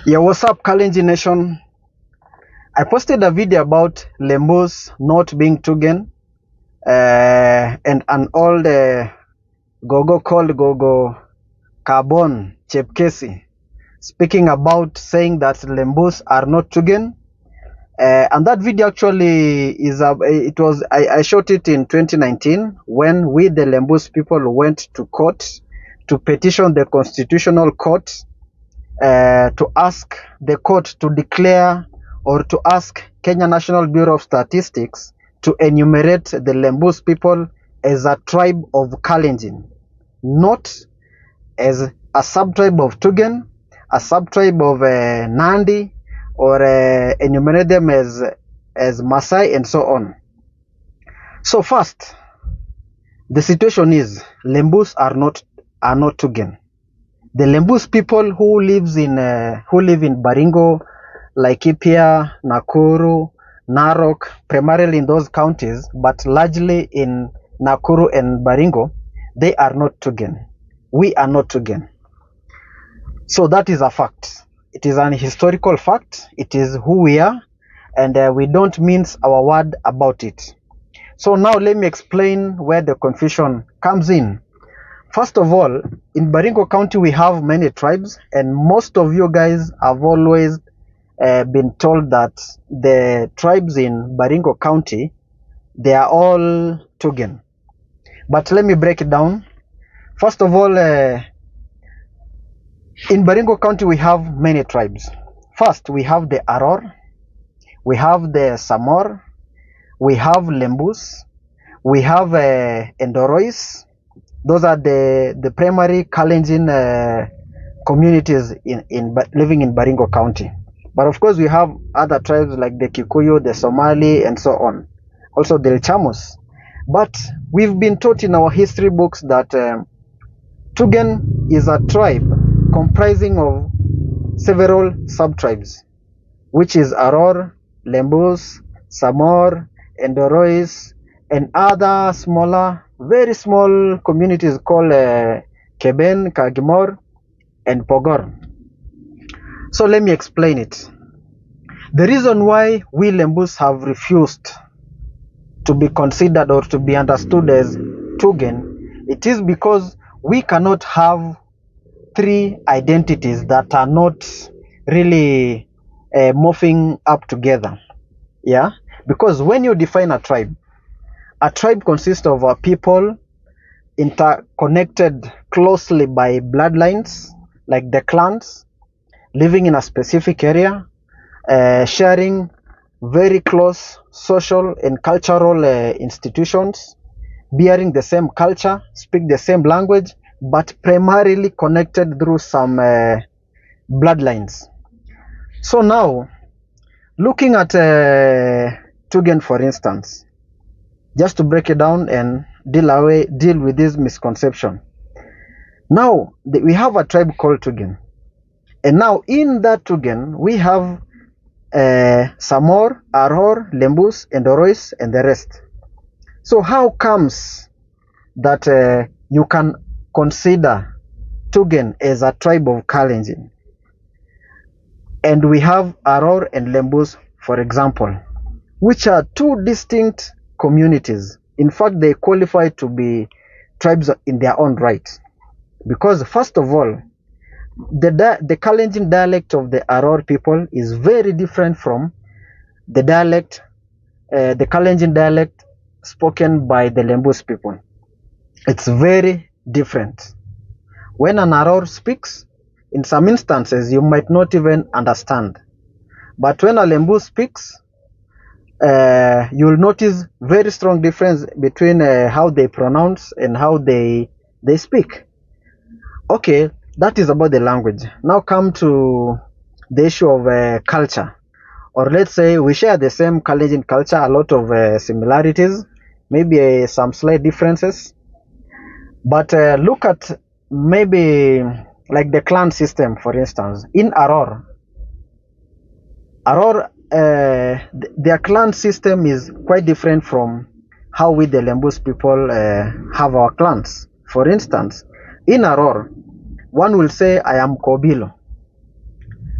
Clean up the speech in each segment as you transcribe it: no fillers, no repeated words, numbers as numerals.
Yeah, what's up, Kalenjin Nation? I posted a video about Lembus not being Tugen and an old Gogo called Gogo Carbon Chepkesi speaking about saying that Lembus are not Tugen. And that video actually is I shot it in 2019 when we the Lembus people went to court to petition the Constitutional Court to ask the court to declare or to ask Kenya National Bureau of Statistics to enumerate the Lembus people as a tribe of Kalenjin, not as a sub-tribe of Tugen, a sub-tribe of Nandi, or enumerate them as Maasai and so on. So first, the situation is Lembus are not Tugen. The Lembus people who live in Baringo, Laikipia, Nakuru, Narok, primarily in those counties, but largely in Nakuru and Baringo, they are not Tugen. We are not Tugen. So that is a fact. It is an historical fact. It is who we are, and we don't mince our word about it. So now let me explain where the confusion comes in. First of all, in Baringo County, we have many tribes, and most of you guys have always been told that the tribes in Baringo County, they are all Tugen. But let me break it down. First of all, in Baringo County, we have many tribes. First, we have the Aror, we have the Samor, we have Lembus, we have Endorois. Those are the primary Kalenjin communities living in Baringo County. But of course, we have other tribes like the Kikuyu, the Somali, and so on. Also the Chamus. But we've been taught in our history books that Tugen is a tribe comprising of several sub-tribes, which is Aror, Lembus, Samor, Endorois, and other smaller, very small communities called Keben, Kagimor, and Pogor. So let me explain it. The reason why we Lembus have refused to be considered or to be understood as Tugen, it is because we cannot have three identities that are not really morphing up together. Yeah, because when you define a tribe consists of people interconnected closely by bloodlines, like the clans, living in a specific area, sharing very close social and cultural institutions, bearing the same culture, speak the same language, but primarily connected through some bloodlines. So now, looking at Tugen, for instance, just to break it down and deal with this misconception. Now, we have a tribe called Tugen. And now in that Tugen, we have Samor, Aror, Lembus, Endorois, and the rest. So how comes that you can consider Tugen as a tribe of Kalenjin? And we have Aror and Lembus, for example, which are two distinct communities. In fact, they qualify to be tribes in their own right. Because first of all, the Kalenjin dialect of the Aror people is very different from the Kalenjin dialect spoken by the Lembus people. It's very different. When an Aror speaks, in some instances, you might not even understand. But when a Lembus speaks, you'll notice very strong difference between how they pronounce and how they speak. Okay, that is about the language. Now come to the issue of culture. Or let's say we share the same Kalenjin culture, a lot of similarities, maybe some slight differences. But look at maybe like the clan system, for instance. In Aror, their clan system is quite different from how we the Lembus people have our clans. For instance, in Aror, one will say, I am Kobilo.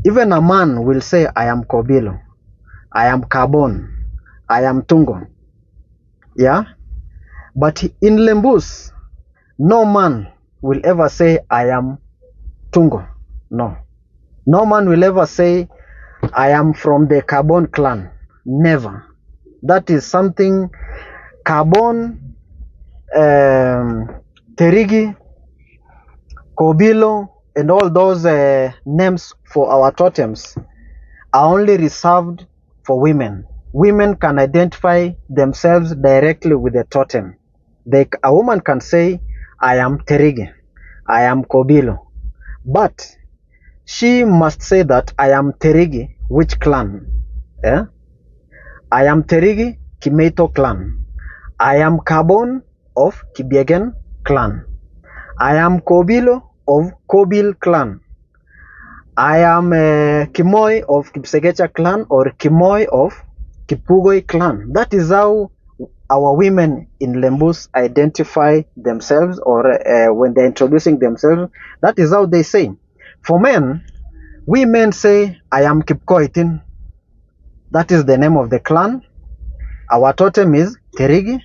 Even a man will say, I am Kobilo, I am Kabon, I am Tungo. Yeah? But in Lembus, no man will ever say, I am Tungo. No. No man will ever say, I am from the Kabon clan. Never. That is something Kabon, Terigi, Kobilo, and all those names for our totems are only reserved for women. Women can identify themselves directly with the totem. A woman can say, I am Terigi, I am Kobilo, but she must say that I am Terigi, which clan? Yeah? I am Terigi, Kimeito clan. I am Kabon of Kibiegen clan. I am Kobilo of Kobil clan. I am Kimoi of Kipsegecha clan or Kimoi of Kipugoi clan. That is how our women in Lembus identify themselves, or when they're introducing themselves, that is how they say. For men, we men say, I am Kipkoitin. That is the name of the clan. Our totem is Terigi.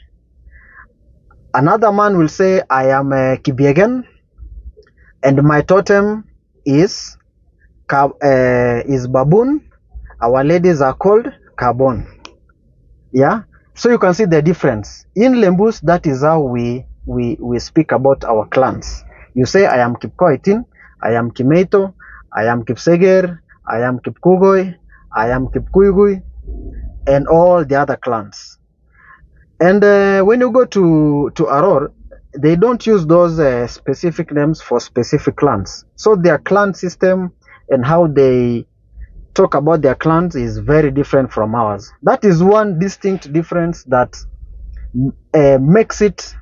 Another man will say, I am Kibiegen, and my totem is Baboon. Our ladies are called Kabon. Yeah? So you can see the difference. In Lembus, that is how we speak about our clans. You say, I am Kipkoitin, I am Kimeito, I am Kipseger, I am Kipkugoi, I am Kipkuigui, and all the other clans. And when you go to Aror, they don't use those specific names for specific clans. So their clan system and how they talk about their clans is very different from ours. That is one distinct difference that makes it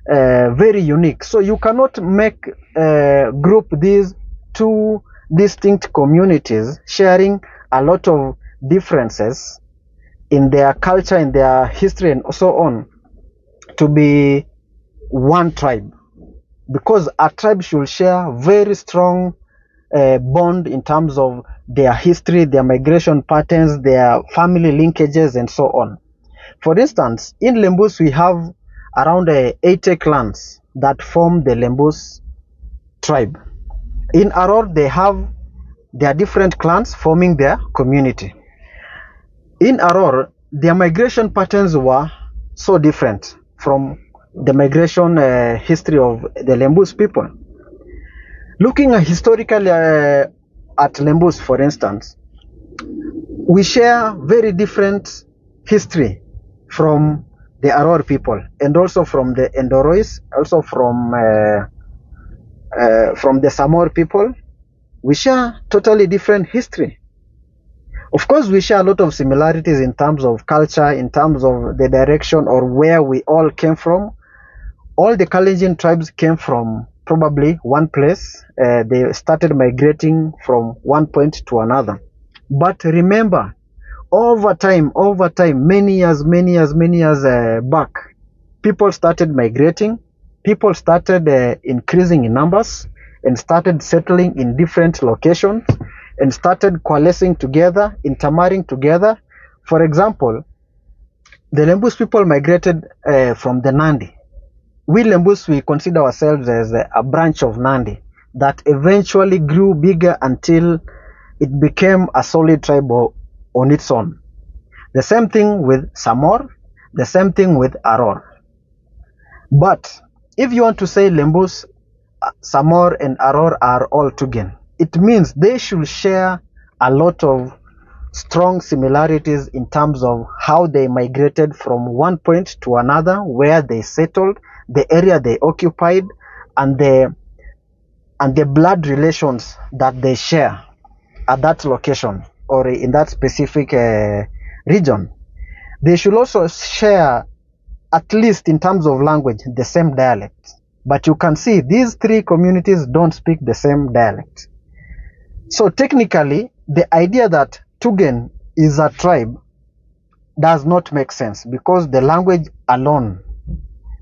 very unique. So you cannot group these two distinct communities sharing a lot of differences in their culture, in their history, and so on, to be one tribe, because a tribe should share very strong bond in terms of their history, their migration patterns, their family linkages, and so on. For instance, in Lembus, we have around 80 clans that form the Lembus tribe. In Aror, they have their different clans forming their community. In Aror, their migration patterns were so different from the migration history of the Lembus people. Looking historically at Lembus, for instance, we share very different history from the Aror people, and also from the Endorois, also from the Samor people. We share totally different history. Of course, we share a lot of similarities in terms of culture, in terms of the direction or where we all came from. All the Kalenjin tribes came from probably one place. They started migrating from one point to another. But remember, over time, many years back, people started migrating. People started increasing in numbers and started settling in different locations and started coalescing together, intermarrying together. For example, the Lembus people migrated from the Nandi. We Lembus, we consider ourselves as a branch of Nandi that eventually grew bigger until it became a solid tribe on its own. The same thing with Samor, the same thing with Aror. But if you want to say Lembus, Samor, and Aror are all Tugen, it means they should share a lot of strong similarities in terms of how they migrated from one point to another, where they settled, the area they occupied, and the blood relations that they share at that location or in that specific region. They should also share, at least in terms of language, the same dialect. But you can see these three communities don't speak the same dialect. So technically, the idea that Tugen is a tribe does not make sense, because the language alone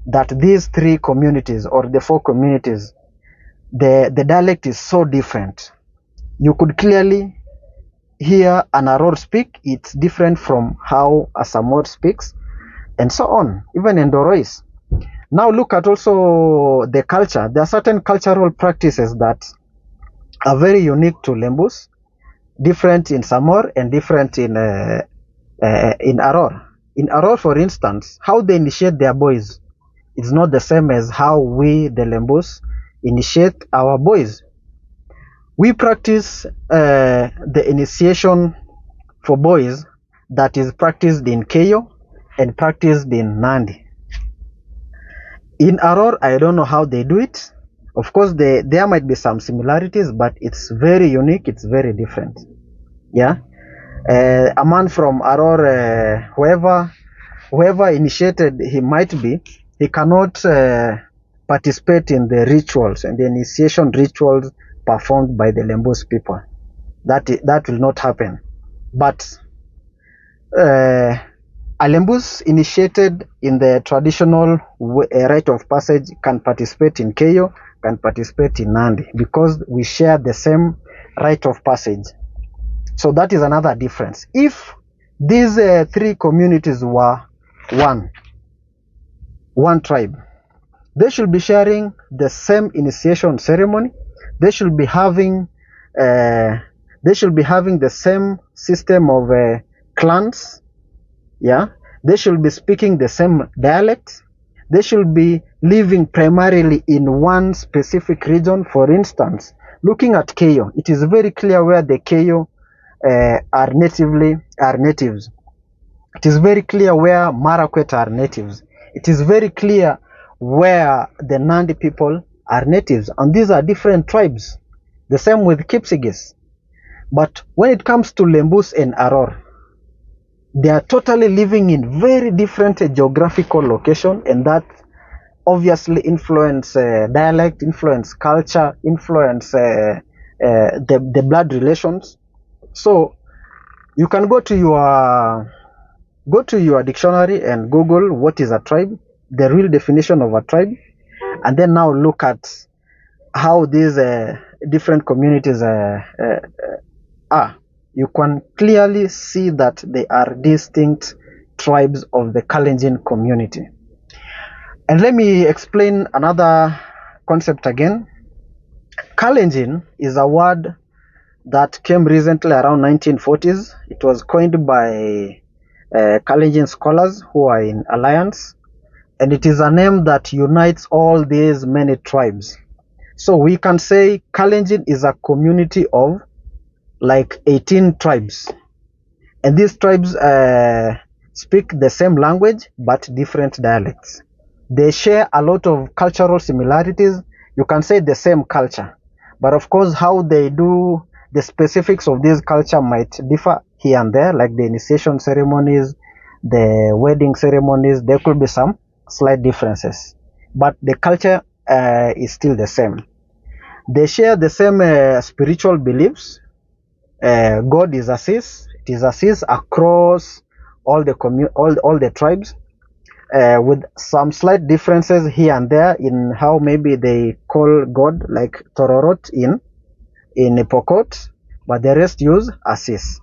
that these three communities or the four communities, the dialect is so different. You could clearly hear an Aror speak, it's different from how a Samor speaks, and so on, even in Dorois. Now look at also the culture. There are certain cultural practices that are very unique to Lembus, different in Samor and different in Aror. In Aror, for instance, how they initiate their boys is not the same as how we, the Lembus, initiate our boys. We practice the initiation for boys that is practiced in Keyo and practiced in Nandi. In Aror, I don't know how they do it. Of course, there might be some similarities, but it's very unique, it's very different. Yeah. A man from Aror, whoever initiated he might be, he cannot participate in the rituals and the initiation rituals performed by the Lembus people. That will not happen. But a Lembus initiated in the traditional rite of passage can participate in Keyo, can participate in Nandi, because we share the same rite of passage. So that is another difference. If these three communities were one tribe, they should be sharing the same initiation ceremony. They should be having the same system of clans. Yeah, they should be speaking the same dialect. They should be living primarily in one specific region. For instance, looking at Keyo, it is very clear where the Keyo are natives. It is very clear where Marakwet are natives. It is very clear where the Nandi people are natives, and these are different tribes. The same with Kipsigis. But when it comes to Lembus and Aror, they are totally living in very different geographical location, and that obviously influence dialect, influence culture, influence the blood relations. So you can go to your dictionary and Google what is a tribe, the real definition of a tribe, and then now look at how these different communities are. You can clearly see that they are distinct tribes of the Kalenjin community. And let me explain another concept again. Kalenjin is a word that came recently around 1940s. It was coined by Kalenjin scholars who are in alliance, and it is a name that unites all these many tribes. So we can say Kalenjin is a community of like 18 tribes, and these tribes speak the same language but different dialects. They share a lot of cultural similarities. You can say the same culture, but of course how they do the specifics of this culture might differ here and there, like the initiation ceremonies, the wedding ceremonies. There could be some slight differences, but the culture is still the same. They share the same spiritual beliefs. God is Assis. It is Assis across all the tribes, with some slight differences here and there in how maybe they call God, like Tororot in Pokot, but the rest use Assis,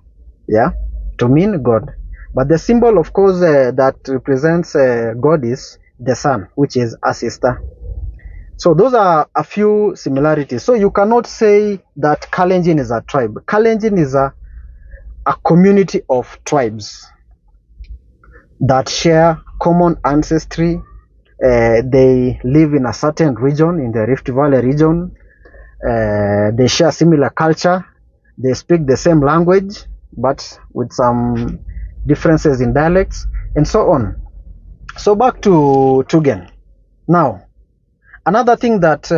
yeah, to mean God. But the symbol, of course, that represents God is the sun, which is Asista. So those are a few similarities. So you cannot say that Kalenjin is a tribe. Kalenjin is a community of tribes that share common ancestry. They live in a certain region, in the Rift Valley region. They share similar culture. They speak the same language, but with some differences in dialects, and so on. So back to Tugen. Now, another thing that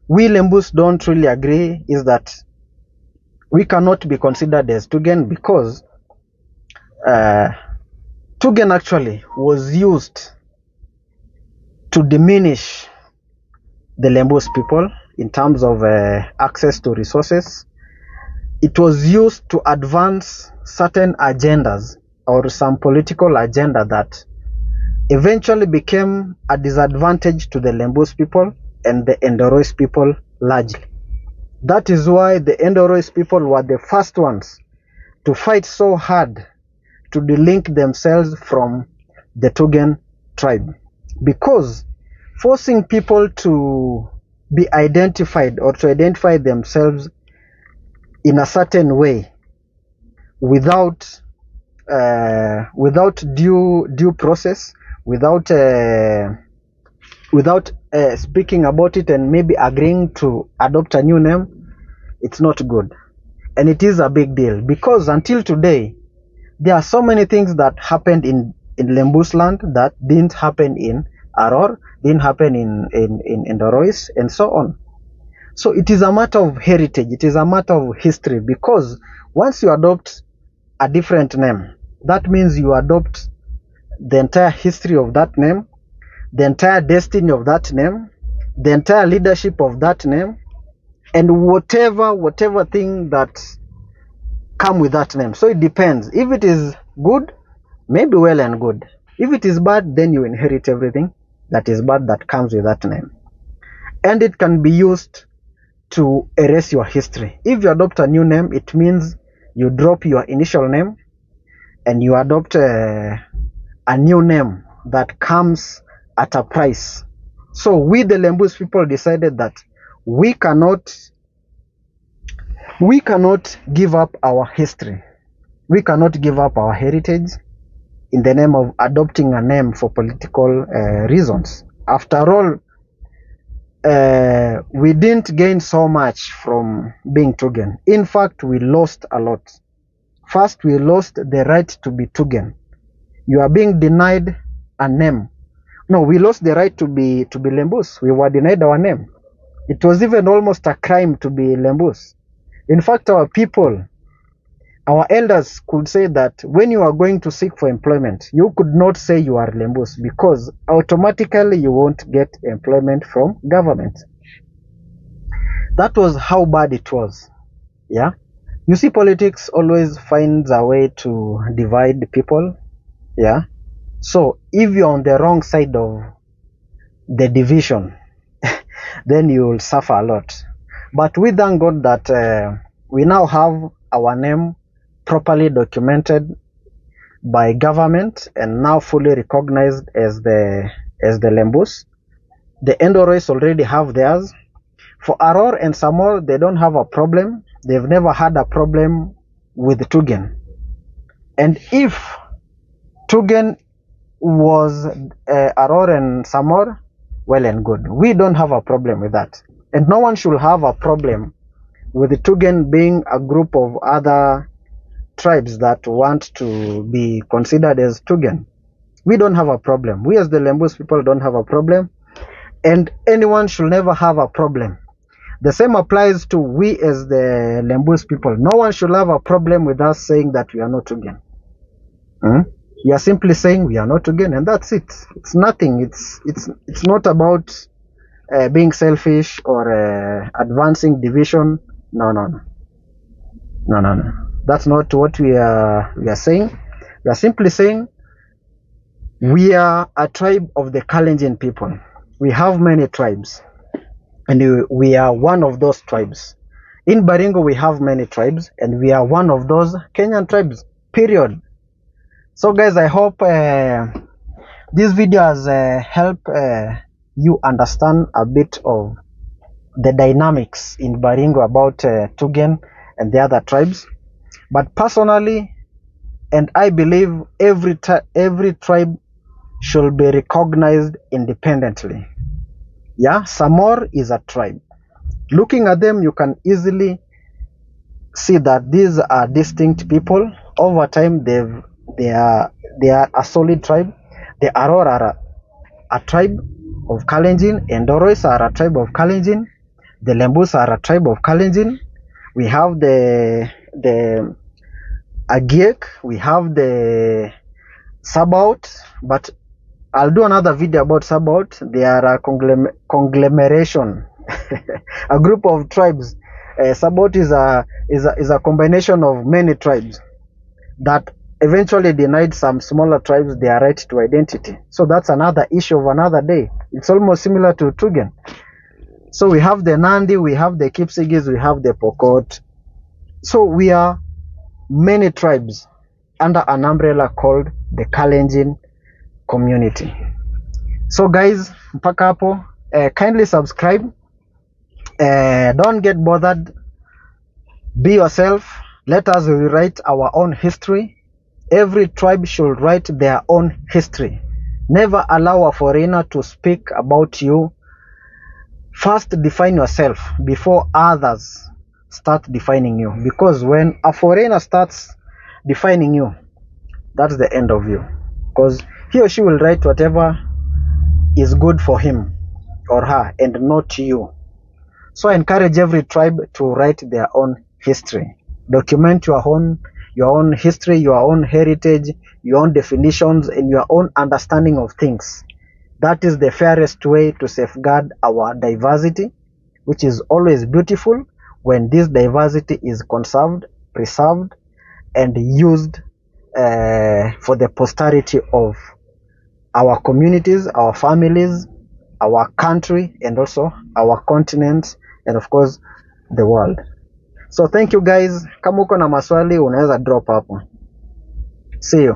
we Lembus don't really agree is that we cannot be considered as Tugen, because Tugen actually was used to diminish the Lembus people in terms of access to resources. It was used to advance certain agendas or some political agenda that eventually became a disadvantage to the Lembus people and the Endorois people largely. That is why the Endorois people were the first ones to fight so hard to delink themselves from the Tugen tribe, because forcing people to be identified or to identify themselves in a certain way without due process, without speaking about it and maybe agreeing to adopt a new name, it's not good. And it is a big deal, because until today there are so many things that happened in Lembus land that didn't happen in Aror, didn't happen in Dorois, and so on. So it is a matter of heritage, it is a matter of history, because once you adopt a different name, that means you adopt the entire history of that name, the entire destiny of that name, the entire leadership of that name, and whatever thing that come with that name. So it depends. If it is good, maybe well and good. If it is bad, then you inherit everything that is bad that comes with that name. And it can be used to erase your history. If you adopt a new name, it means you drop your initial name and you adopt a new name that comes at a price. So we, the Lembus people, decided that we cannot give up our history. We cannot give up our heritage in the name of adopting a name for political reasons. After all, we didn't gain so much from being Tugen. In fact, we lost a lot. First, we lost the right to be Tugen. You are being denied a name. No, we lost the right to be Lembus. We were denied our name. It was even almost a crime to be Lembus. In fact, our people, our elders could say that when you are going to seek for employment, you could not say you are Lembus, because automatically you won't get employment from government. That was how bad it was. Yeah. You see, politics always finds a way to divide people. Yeah. So if you're on the wrong side of the division, then you will suffer a lot. But we thank God that we now have our name properly documented by government and now fully recognized as the Lembus. The Endorois already have theirs. For Aror and Samor, they don't have a problem. They've never had a problem with Tugen. And if Tugen was Aror and Samor, well and good. We don't have a problem with that. And no one should have a problem with the Tugen being a group of other tribes that want to be considered as Tugen. We don't have a problem. We as the Lembus people don't have a problem. And anyone should never have a problem. The same applies to we as the Lembus people. No one should have a problem with us saying that we are not Tugen. We are simply saying we are not Tugen, and that's it. It's nothing. It's not about being selfish or advancing division. No. That's not what we are saying. We are simply saying we are a tribe of the Kalenjin people. We have many tribes, and we are one of those tribes. In Baringo, we have many tribes, and we are one of those Kenyan tribes, period. So guys, I hope this video has helped you understand a bit of the dynamics in Baringo about Tugen and the other tribes. But personally, and I believe every tribe should be recognized independently. Yeah, Samor is a tribe. Looking at them, you can easily see that these are distinct people. Over time, they are a solid tribe. The Aror are a tribe of Kalenjin, and Dorois are a tribe of Kalenjin. The Lembus are a tribe of Kalenjin. We have the Agiek, we have the Sabaot, but I'll do another video about Sabaot. They are a conglomeration, a group of tribes. Sabaot is a combination of many tribes that eventually denied some smaller tribes their right to identity. So that's another issue of another day. It's almost similar to Tugen. So we have the Nandi, we have the Kipsigis, we have the Pokot. So we are many tribes under an umbrella called the Kalenjin community. So guys, mpaka hapo, kindly subscribe. Don't get bothered. Be yourself. Let us rewrite our own history. Every tribe should write their own history. Never allow a foreigner to speak about you. First, define yourself before others start defining you. Because when a foreigner starts defining you, that's the end of you. Because he or she will write whatever is good for him or her and not you. So I encourage every tribe to write their own history. Document your own history, your own heritage, your own definitions, and your own understanding of things. That is the fairest way to safeguard our diversity, which is always beautiful when this diversity is conserved, preserved, and used for the posterity of our communities, our families, our country, and also our continent, and of course the world. So thank you guys. Kama uko na maswali unaweza drop hapo. See you.